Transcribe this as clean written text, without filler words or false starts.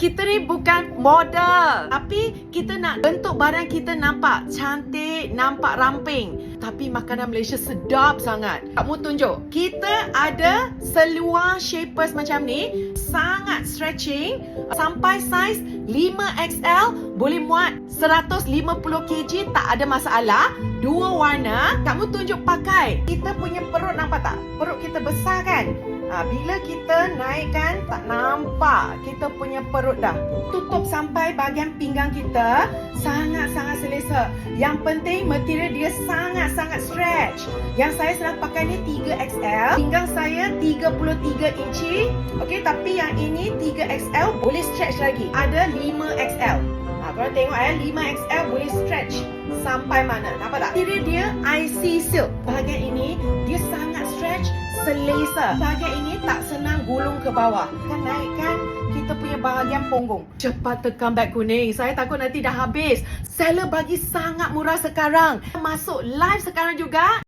Kita ni bukan model, tapi kita nak bentuk badan kita nampak cantik, nampak ramping. Tapi makanan Malaysia sedap sangat. Kamu tunjuk. Kita ada seluar shapers macam ni, sangat stretching, sampai saiz 5XL, boleh muat 150kg, tak ada masalah. Dua warna, kamu tunjuk pakai. Kita punya perut nampak tak? Perut kita besar kan? Bila kita naikkan, tak nampak kita punya perut dah. Tutup sampai bahagian pinggang kita, sangat-sangat selesa. Yang penting material dia sangat-sangat stretch. Yang saya sedang pakai ni 3XL, pinggang saya 33 inci. Okey, tapi yang ini 3XL boleh stretch lagi. Ada 5XL. Korang tengok 5XL boleh stretch sampai mana? Nampak tak? Material dia IC silk. Bahagian ini dia sangat stretch, selesa. Bahagian ini tak senang gulung ke bawah. Kan naikkan kita punya bahagian punggung. Cepat tekan beg kuning. Saya takut nanti dah habis. Seller bagi sangat murah sekarang. Masuk live sekarang juga.